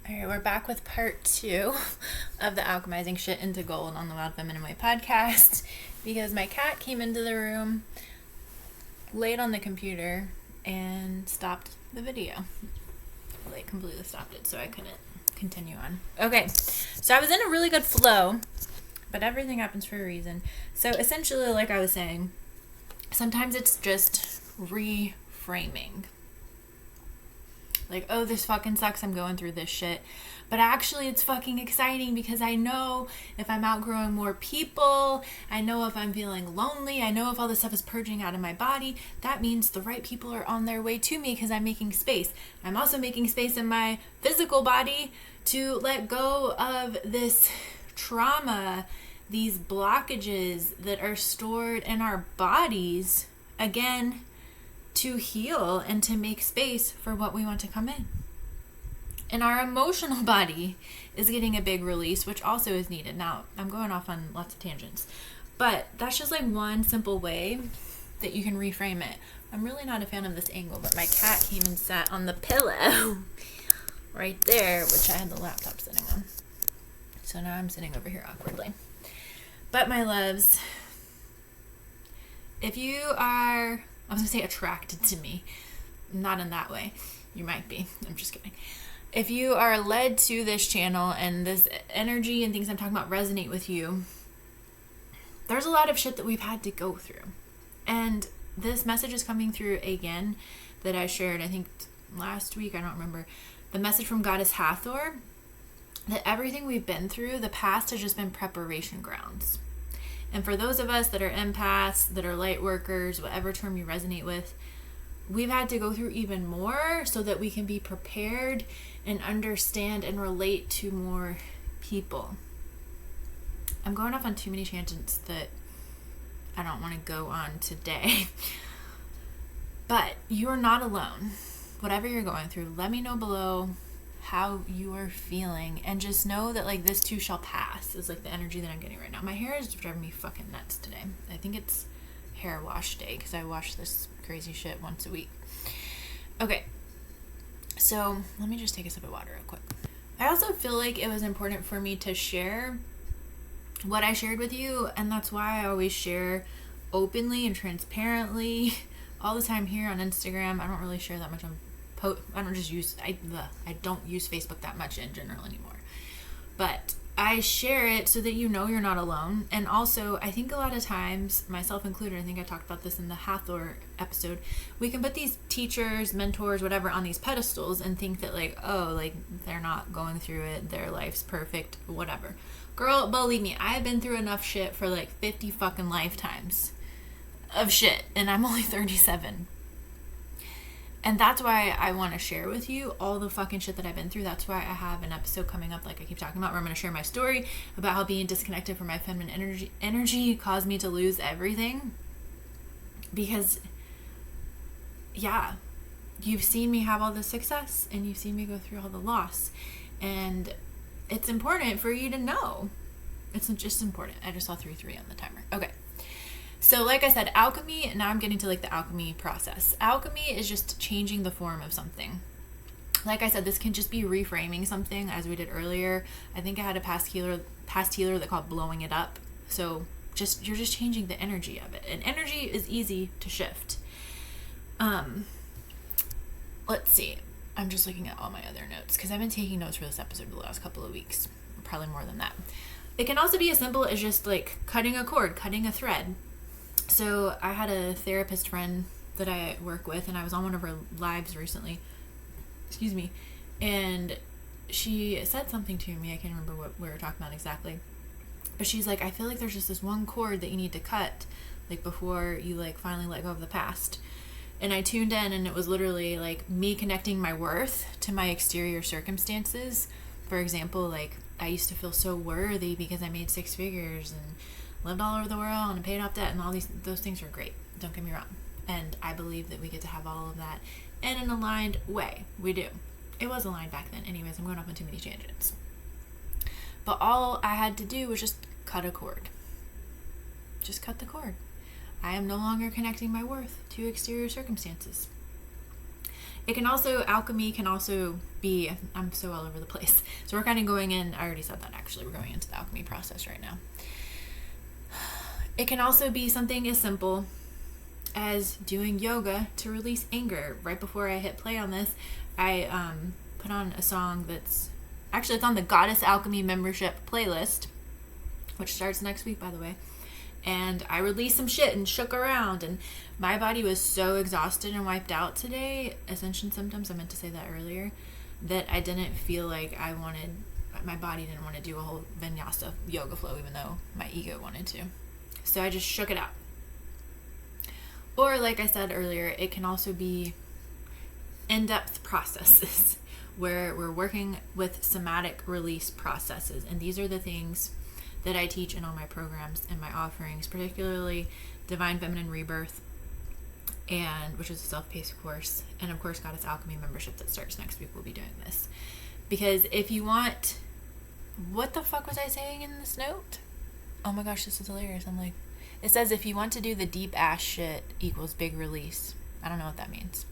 Alright, we're back with part 2 of the Alchemizing Shit into Gold on the Wild Feminine Way podcast because my cat came into the room, laid on the computer, and stopped the video. Like, completely stopped it, so I couldn't continue on. Okay, so I was in a really good flow, but everything happens for a reason. So essentially, like I was saying, sometimes it's just reframing. Like, oh, this fucking sucks, I'm going through this shit. But actually, it's fucking exciting because I know if I'm outgrowing more people, I know if I'm feeling lonely, I know if all this stuff is purging out of my body, that means the right people are on their way to me because I'm making space. I'm also making space in my physical body to let go of this trauma, these blockages that are stored in our bodies, again, to heal and to make space for what we want to come in. And our emotional body is getting a big release, which also is needed. Now, I'm going off on lots of tangents, but that's just like one simple way that you can reframe it. I'm really not a fan of this angle, but my cat came and sat on the pillow right there, which I had the laptop sitting on. So now I'm sitting over here awkwardly. But my loves, if you are, I was going to say attracted to me. Not in that way. You might be. I'm just kidding. If you are led to this channel and this energy and things I'm talking about resonate with you, there's a lot of shit that we've had to go through. And this message is coming through again that I shared, I think last week, I don't remember. The message from Goddess Hathor, that everything we've been through, the past has just been preparation grounds. And for those of us that are empaths, that are light workers, whatever term you resonate with, we've had to go through even more so that we can be prepared and understand and relate to more people. I'm going off on too many tangents that I don't want to go on today. But you are not alone. Whatever you're going through, let me know below how you are feeling, and just know that like this too shall pass is like the energy that I'm getting right now. My hair is driving me fucking nuts today. I think it's hair wash day because I wash this crazy shit once a week. Okay, so let me just take a sip of water real quick. I also feel like it was important for me to share what I shared with you, and that's why I always share openly and transparently all the time here on Instagram. I don't really share that much on I don't use Facebook that much in general anymore. But I share it so that you know you're not alone. And also, I think a lot of times, myself included, I think I talked about this in the Hathor episode, we can put these teachers, mentors, whatever, on these pedestals and think that like, oh, like they're not going through it, their life's perfect, whatever. Girl, believe me, I've been through enough shit for like 50 fucking lifetimes of shit, and I'm only 37. And that's why I want to share with you all the fucking shit that I've been through. That's why I have an episode coming up, like I keep talking about, where I'm going to share my story about how being disconnected from my feminine energy caused me to lose everything. Because, yeah, you've seen me have all the success and you've seen me go through all the loss. And it's important for you to know. It's just important. I just saw 3-3 on the timer. Okay. So like I said, alchemy, now I'm getting to like the alchemy process. Alchemy is just changing the form of something. Like I said, this can just be reframing something, as we did earlier. I think I had a past healer that called blowing it up. So you're just changing the energy of it. And energy is easy to shift. Let's see. I'm just looking at all my other notes because I've been taking notes for this episode the last couple of weeks. Probably more than that. It can also be as simple as just like cutting a cord, cutting a thread. So I had a therapist friend that I work with, and I was on one of her lives recently. Excuse me. And she said something to me. I can't remember what we were talking about exactly. But she's like, I feel like there's just this one cord that you need to cut, like before you like finally let go of the past. And I tuned in, and it was literally like me connecting my worth to my exterior circumstances. For example, like I used to feel so worthy because I made 6 figures and lived all over the world and paid off debt, and all those things are great. Don't get me wrong. And I believe that we get to have all of that in an aligned way. We do. It was aligned back then. Anyways, I'm going off on too many tangents. But all I had to do was just cut a cord. Just cut the cord. I am no longer connecting my worth to exterior circumstances. Alchemy can also be, I'm so all over the place. So we're kind of going in, I already said that actually, we're going into the alchemy process right now. It can also be something as simple as doing yoga to release anger. Right before I hit play on this, I put on a song it's on the Goddess Alchemy membership playlist, which starts next week, by the way. And I released some shit and shook around, and my body was so exhausted and wiped out today, ascension symptoms, I meant to say that earlier, that I didn't feel like my body didn't want to do a whole vinyasa yoga flow, even though my ego wanted to. So I just shook it out. Or like I said earlier, it can also be in-depth processes where we're working with somatic release processes. And these are the things that I teach in all my programs and my offerings, particularly Divine Feminine Rebirth, and which is a self-paced course, and of course Goddess Alchemy membership that starts next week. We'll be doing this because if you want, what the fuck was I saying in this note? Oh my gosh, this is hilarious. I'm like, it says if you want to do the deep ass shit equals big release. I don't know what that means.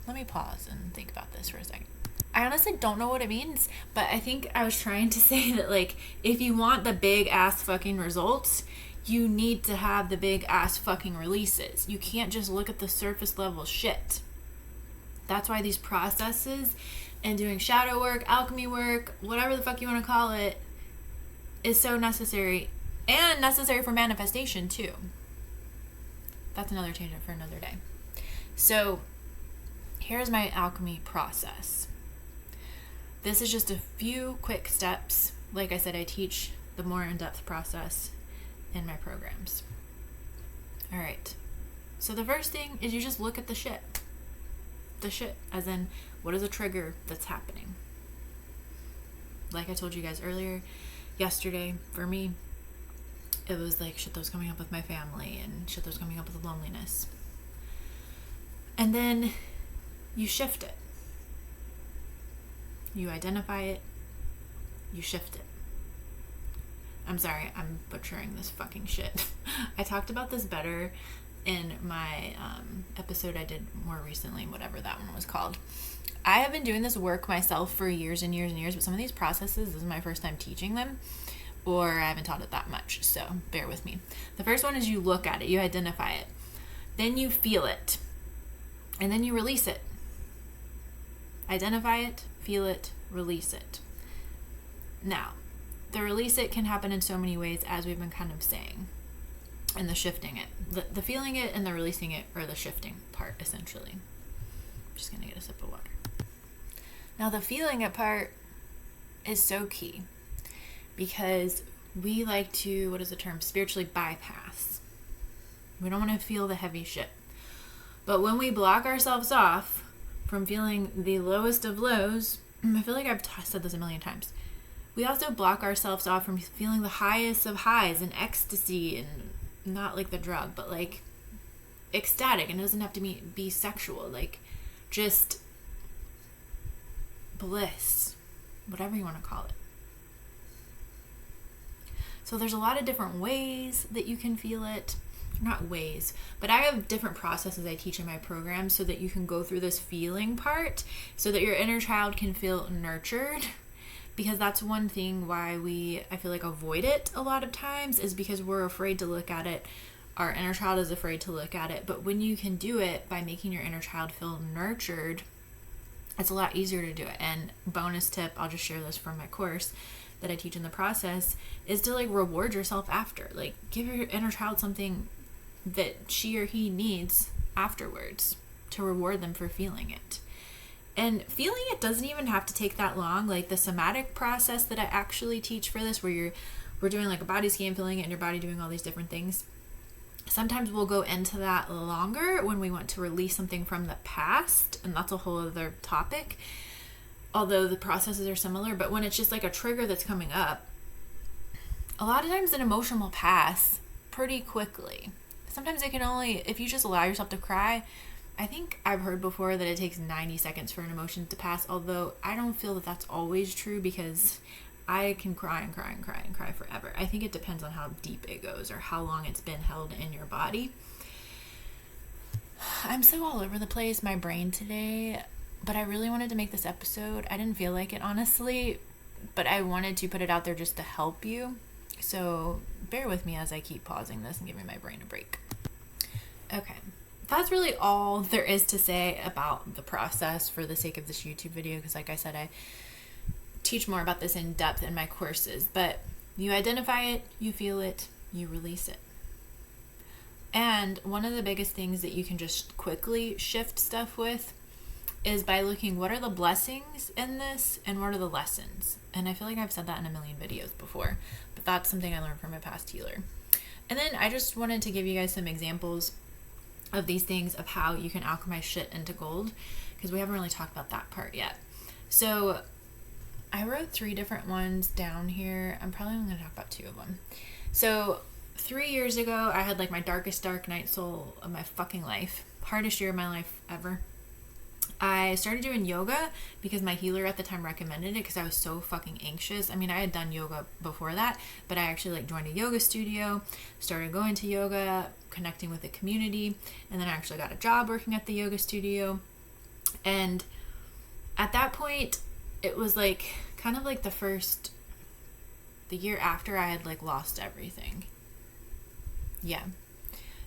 Let me pause and think about this for a second. I honestly don't know what it means, but I think I was trying to say that, like, if you want the big ass fucking results, you need to have the big ass fucking releases. You can't just look at the surface level shit. That's why these processes and doing shadow work, alchemy work, whatever the fuck you want to call it, is so necessary, and necessary for manifestation too. That's another tangent for another day. So here's my alchemy process. This is just a few quick steps. Like I said, I teach the more in-depth process in my programs. All right. So the first thing is you just look at the shit. The shit, as in, what is a trigger that's happening? Like I told you guys earlier, yesterday, for me, it was like shit that was coming up with my family and shit that was coming up with loneliness. And then you shift it. You identify it, you shift it. I'm sorry, I'm butchering this fucking shit. I talked about this better in my episode I did more recently, whatever that one was called. I have been doing this work myself for years and years and years, but some of these processes, this is my first time teaching them, or I haven't taught it that much, so bear with me. The first one is you look at it, you identify it, then you feel it, and then you release it. Identify it, feel it, release it. Now, the release it can happen in so many ways, as we've been kind of saying, and the shifting it. The feeling it and the releasing it are the shifting part, essentially. I'm just going to get a sip of water. Now, the feeling it part is so key because we like to, what is the term, spiritually bypass. We don't want to feel the heavy shit. But when we block ourselves off from feeling the lowest of lows, I feel like I've said this a million times, we also block ourselves off from feeling the highest of highs and ecstasy, and not like the drug, but like ecstatic, and it doesn't have to be sexual, like just bliss, whatever you want to call it. So there's a lot of different ways that you can feel it. Not ways, but I have different processes I teach in my program so that you can go through this feeling part so that your inner child can feel nurtured, because that's one thing why I feel like avoid it a lot of times, is because we're afraid to look at it. Our inner child is afraid to look at it, but when you can do it by making your inner child feel nurtured, it's a lot easier to do it. And bonus tip, I'll just share this from my course that I teach in the process, is to like reward yourself after. Like give your inner child something that she or he needs afterwards to reward them for feeling it. And feeling it doesn't even have to take that long. Like the somatic process that I actually teach for this, where we're doing like a body scan, feeling it in your body, doing all these different things. Sometimes we'll go into that longer when we want to release something from the past, and that's a whole other topic. Although the processes are similar, but when it's just like a trigger that's coming up, a lot of times an emotion will pass pretty quickly. Sometimes it can only, if you just allow yourself to cry, I think I've heard before that it takes 90 seconds for an emotion to pass, although I don't feel that that's always true, because I can cry and cry and cry and cry forever. I think it depends on how deep it goes or how long it's been held in your body. I'm so all over the place. My brain today, but I really wanted to make this episode. I didn't feel like it, honestly, but I wanted to put it out there just to help you. So bear with me as I keep pausing this and giving my brain a break. Okay. That's really all there is to say about the process for the sake of this YouTube video, because like I said, I teach more about this in depth in my courses. But you identify it, you feel it, you release it. And one of the biggest things that you can just quickly shift stuff with is by looking, what are the blessings in this and what are the lessons? And I feel like I've said that in a million videos before, but that's something I learned from a past healer. And then I just wanted to give you guys some examples of these things of how you can alchemize shit into gold, because we haven't really talked about that part yet. So I wrote 3 different ones down here. I'm probably only going to talk about 2 of them. So 3 years ago, I had like my darkest dark night soul of my fucking life. Hardest year of my life ever. I started doing yoga because my healer at the time recommended it because I was so fucking anxious. I mean, I had done yoga before that, but I actually like joined a yoga studio, started going to yoga, connecting with the community, and then I actually got a job working at the yoga studio. And at that point, it was like kind of like the year after I had like lost everything. Yeah.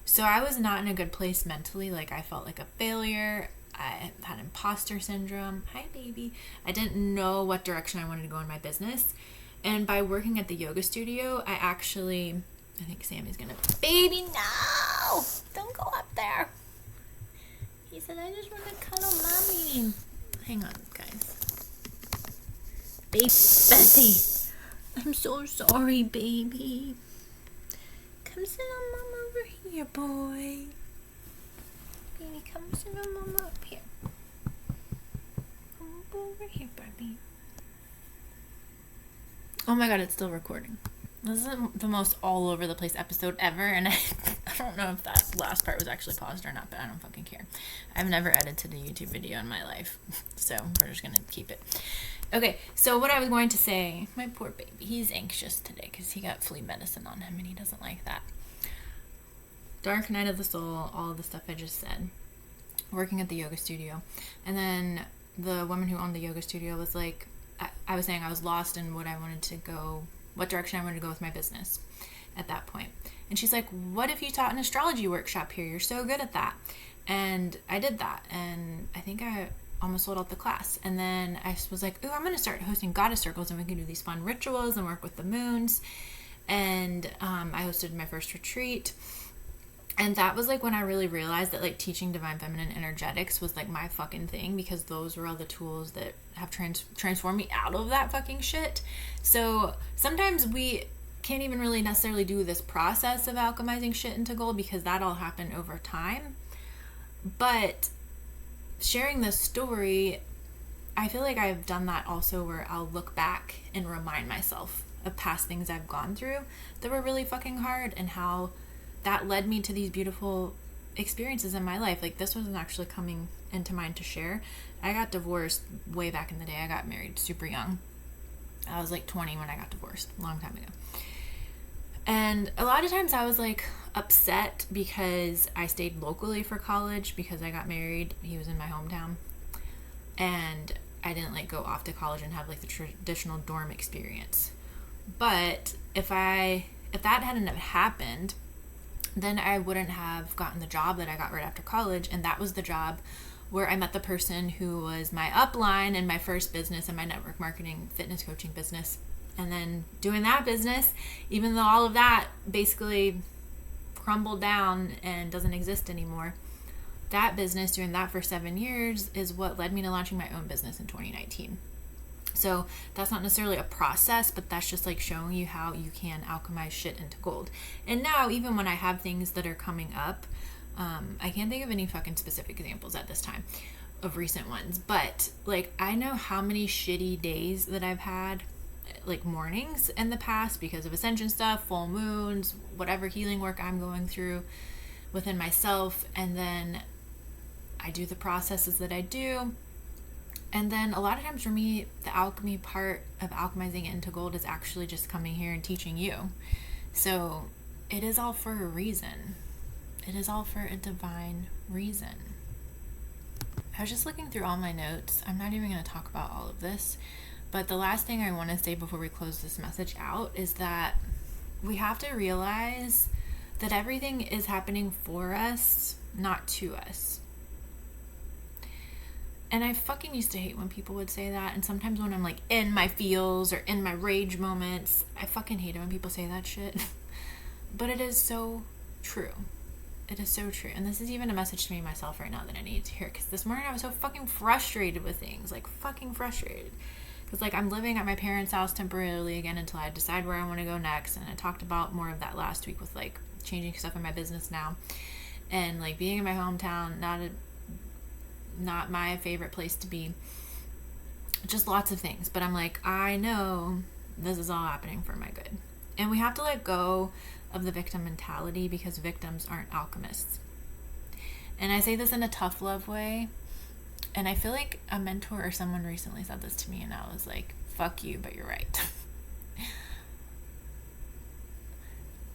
So I was not in a good place mentally. Like I felt like a failure. I had imposter syndrome. Hi, baby. I didn't know what direction I wanted to go in my business. And by working at the yoga studio, I think Sammy's gonna, baby, no! Don't go up there. He said, I just want to cuddle mommy. Hang on, guys. Baby Betty. I'm so sorry, baby. Come sit on mom over here, boy. Baby, come sit on mama up here. Come over here, Barbie. Oh my god, it's still recording. This is the most all over the place episode ever, and I don't know if that last part was actually paused or not, but I don't fucking care. I've never edited a YouTube video in my life, so we're just gonna keep it. Okay, so what I was going to say, my poor baby, he's anxious today because he got flea medicine on him and he doesn't like that. Dark night of the soul, all of the stuff I just said. Working at the yoga studio. And then the woman who owned the yoga studio was like, I was saying I was lost in what direction I wanted to go with my business at that point. And she's like, what if you taught an astrology workshop here? You're so good at that. And I did that. And I think I almost sold out the class. And then I was like, ooh, I'm going to start hosting goddess circles and we can do these fun rituals and work with the moons. And I hosted my first retreat. And that was like when I really realized that like teaching divine feminine energetics was like my fucking thing, because those were all the tools that have transformed me out of that fucking shit. So sometimes we can't even really necessarily do this process of alchemizing shit into gold because that all happened over time. But sharing this story, I feel like I've done that also, where I'll look back and remind myself of past things I've gone through that were really fucking hard and how that led me to these beautiful experiences in my life. Like this wasn't actually coming into mind to share. I got divorced way back in the day. I got married super young. I was like 20 when I got divorced, a long time ago. And a lot of times I was like upset because I stayed locally for college because I got married. He was in my hometown. And I didn't like go off to college and have like the traditional dorm experience. But if that hadn't have happened, then I wouldn't have gotten the job that I got right after college. And that was the job where I met the person who was my upline in my first business, in my network marketing fitness coaching business. And then doing that business, even though all of that basically crumbled down and doesn't exist anymore, that business, doing that for 7 years, is what led me to launching my own business in 2019. So that's not necessarily a process, but that's just like showing you how you can alchemize shit into gold. And now, even when I have things that are coming up, I can't think of any fucking specific examples at this time of recent ones, but like I know how many shitty days that I've had, like mornings in the past, because of ascension stuff, full moons, whatever healing work I'm going through within myself. And then I do the processes that I do. And then a lot of times for me, the alchemy part of alchemizing it into gold is actually just coming here and teaching you. So it is all for a reason. It is all for a divine reason. I was just looking through all my notes. I'm not even going to talk about all of this, but the last thing I want to say before we close this message out is that we have to realize that everything is happening for us, not to us. And I fucking used to hate when people would say that. And sometimes when I'm like in my feels or in my rage moments, I fucking hate it when people say that shit. But it is so true. It is so true. And this is even a message to me myself right now that I need to hear. Because this morning I was so fucking frustrated with things. Like fucking frustrated. Because like I'm living at my parents' house temporarily again until I decide where I want to go next. And I talked about more of that last week with like changing stuff in my business now. And like being in my hometown, not my favorite place to be. Just lots of things. But I'm like, I know this is all happening for my good. And we have to let go of the victim mentality because victims aren't alchemists. And I say this in a tough love way. And I feel like a mentor or someone recently said this to me and I was like, fuck you, but you're right.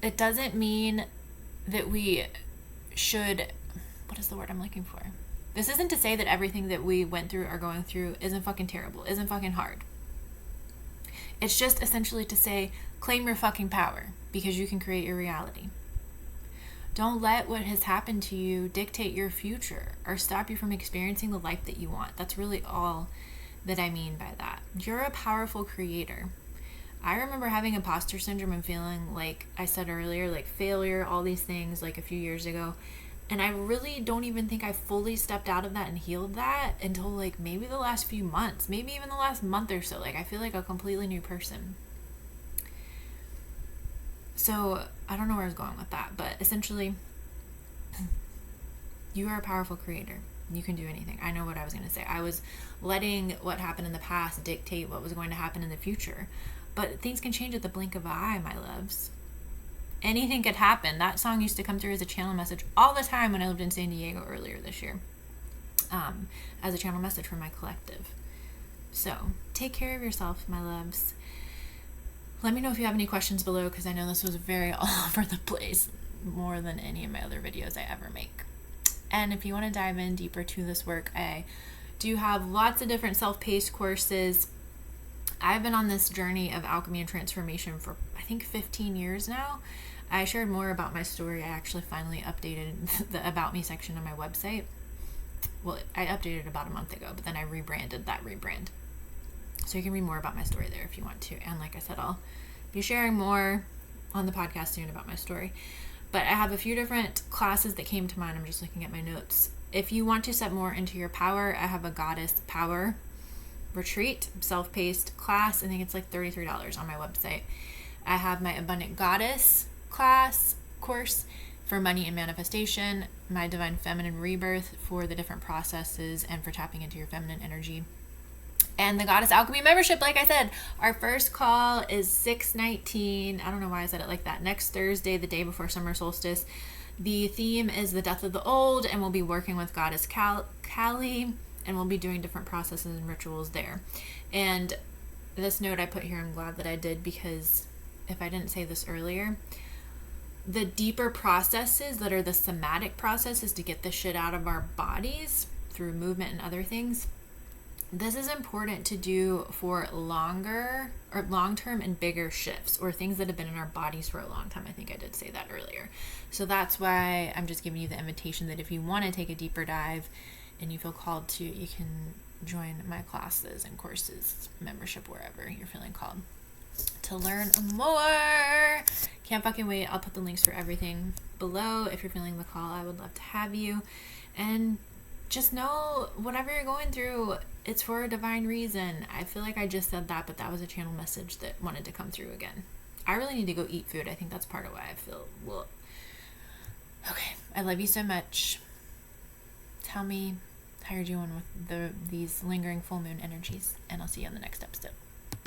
It doesn't mean that we should, what is the word I'm looking for? This isn't to say that everything that we went through or going through isn't fucking terrible, isn't fucking hard. It's just essentially to say, claim your fucking power because you can create your reality. Don't let what has happened to you dictate your future or stop you from experiencing the life that you want. That's really all that I mean by that. You're a powerful creator. I remember having imposter syndrome and feeling like I said earlier, like failure, all these things like a few years ago. And I really don't even think I fully stepped out of that and healed that until like maybe the last few months, maybe even the last month or so. Like I feel like a completely new person. So I don't know where I was going with that, but essentially you are a powerful creator. You can do anything. I know what I was going to say. I was letting what happened in the past dictate what was going to happen in the future. But things can change at the blink of an eye, my loves. Anything could happen. That song used to come through as a channel message all the time when I lived in San Diego earlier this year. As a channel message for my collective. So, take care of yourself, my loves. Let me know if you have any questions below because I know this was very all over the place. More than any of my other videos I ever make. And if you want to dive in deeper to this work, I do have lots of different self-paced courses. I've been on this journey of alchemy and transformation for I think 15 years now. I shared more about my story. I actually finally updated the About Me section on my website. Well, I updated it about a month ago, but then I rebranded that rebrand. So you can read more about my story there if you want to. And like I said, I'll be sharing more on the podcast soon about my story. But I have a few different classes that came to mind. I'm just looking at my notes. If you want to step more into your power, I have a Goddess Power retreat, self-paced class. I think it's like $33 on my website. I have my Abundant Goddess course for money and manifestation, my Divine Feminine Rebirth for the different processes and for tapping into your feminine energy, and the Goddess Alchemy membership. Like I said, our first call is 6/19. I don't know why I said it like that. Next Thursday, the day before summer solstice. The theme is the death of the old, and we'll be working with Goddess Kali, and we'll be doing different processes and rituals there. And this note I put here, I'm glad that I did, because if I didn't say this earlier, the deeper processes that are the somatic processes to get the shit out of our bodies through movement and other things, this is important to do for longer or long-term and bigger shifts or things that have been in our bodies for a long time. I think I did say that earlier. So that's why I'm just giving you the invitation that if you want to take a deeper dive and you feel called to, you can join my classes and courses, membership, wherever you're feeling called to learn more. Can't fucking wait. I'll put the links for everything below. If you're feeling the call, I would love to have you. And just know whatever you're going through, it's for a divine reason. I feel like I just said that, but that was a channel message that wanted to come through again. I really need to go eat food. I think that's part of why I feel, well, okay. I love you so much. Tell me how you're doing with these lingering full moon energies, and I'll see you on the next episode.